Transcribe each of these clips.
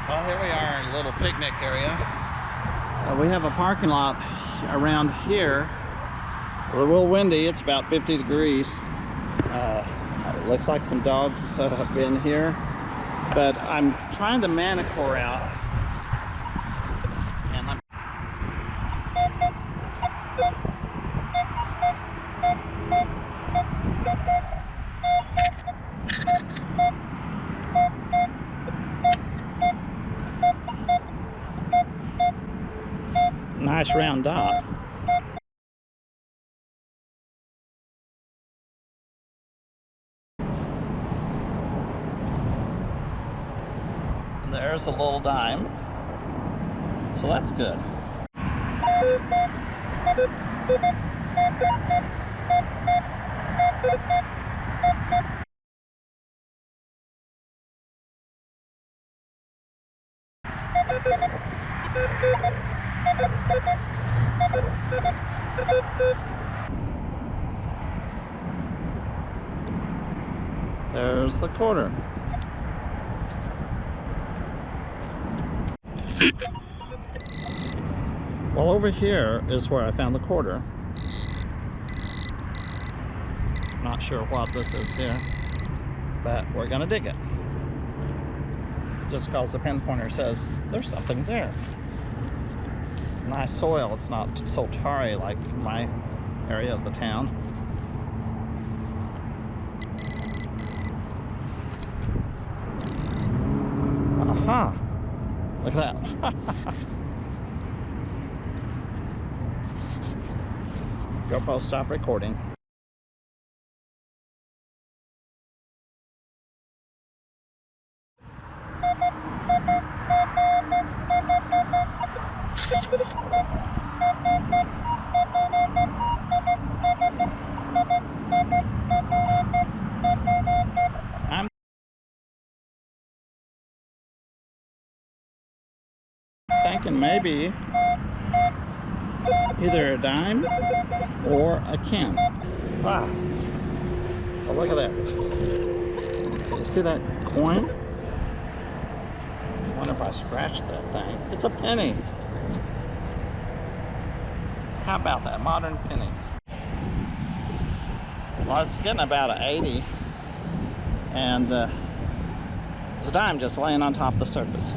Well, here we are in a little picnic area. We have a parking lot around here. It's a little windy. It's about 50 degrees. It looks like some dogs have been here. But I'm trying the Manticore out. And I'm nice round dot. And there's a little dime. So that's good. There's the quarter. Well, over here is where I found the quarter. Not sure what this is here, but we're gonna dig it. Just because the pinpointer says there's something there. Nice soil. It's not so tarry like my area of the town. Aha! Look at that. GoPro, stop recording. I'm thinking maybe either a dime or a can. Wow. Oh, look at that. You see that coin? I wonder if I scratched that thing. It's a penny. How about that modern penny? Well, it's getting about an 80. And there's a dime just laying on top of the surface.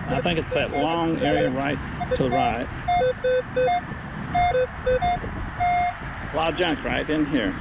I think it's that long area right to the right. A lot of junk right in here.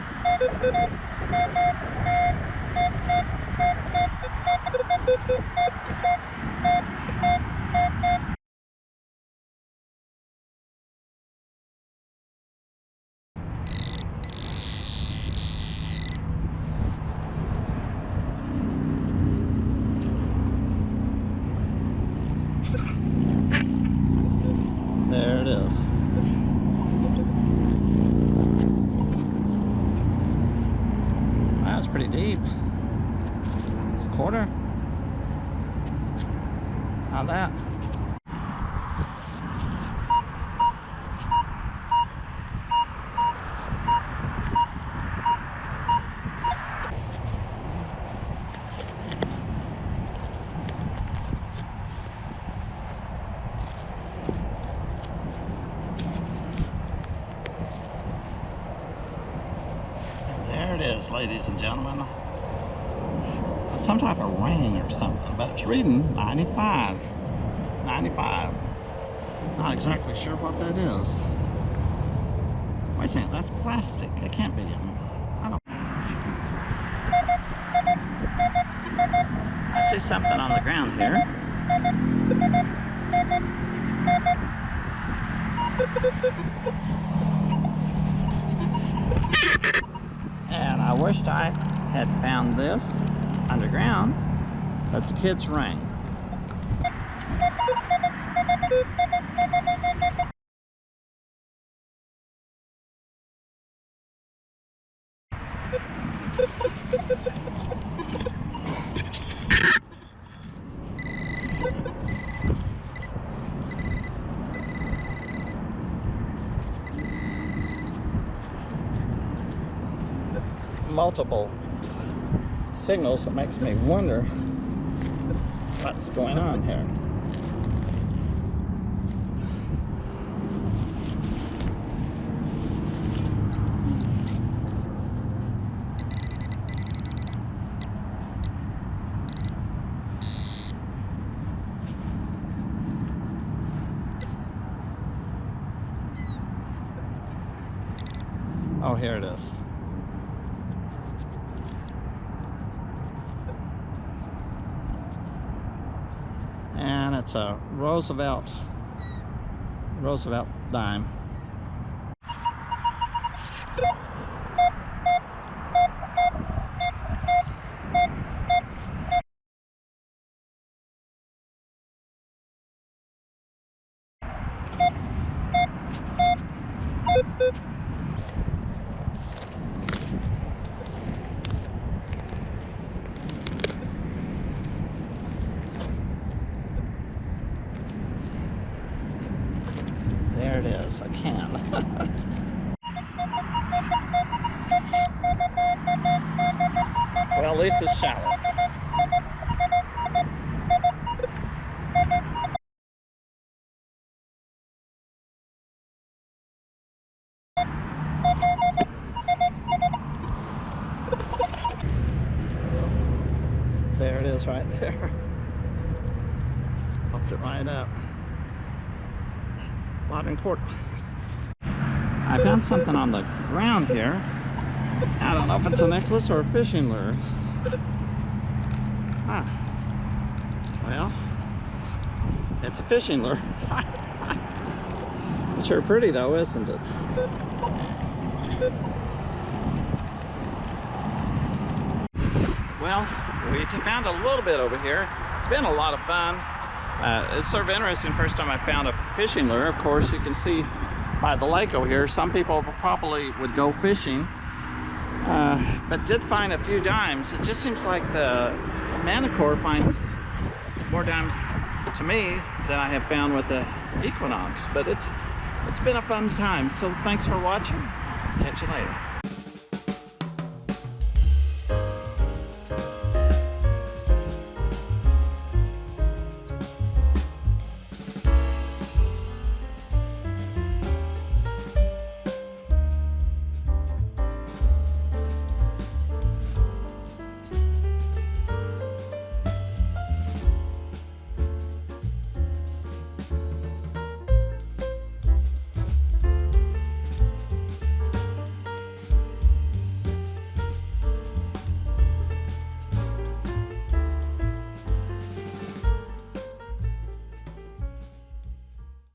There it is. Wow, it's pretty deep. It's a quarter. How that? There it is, ladies and gentlemen. Some type of rain or something, but it's reading 95. 95. Not exactly sure what that is. Wait a second, that's plastic. It can't be. I don't. I see something on the ground here. And I wished I had found this underground. That's a kid's ring. multiple signals. It makes me wonder what's going on here. Oh, here it is. And it's a Roosevelt dime. There it is, I can. Well, at least it's shallow. There it is right there. Popped it right up. Lot and quarter. I found something on the ground here. I don't know if it's a necklace or a fishing lure. Huh. Well, it's a fishing lure. It's sure pretty though, isn't it? Well, we found a little bit over here. It's been a lot of fun. It's sort of interesting. First time I found a fishing lure. Of course, you can see by the lake over here, some people probably would go fishing, but did find a few dimes. It just seems like the Manticore finds more dimes to me than I have found with the Equinox. But it's been a fun time. So thanks for watching. Catch you later.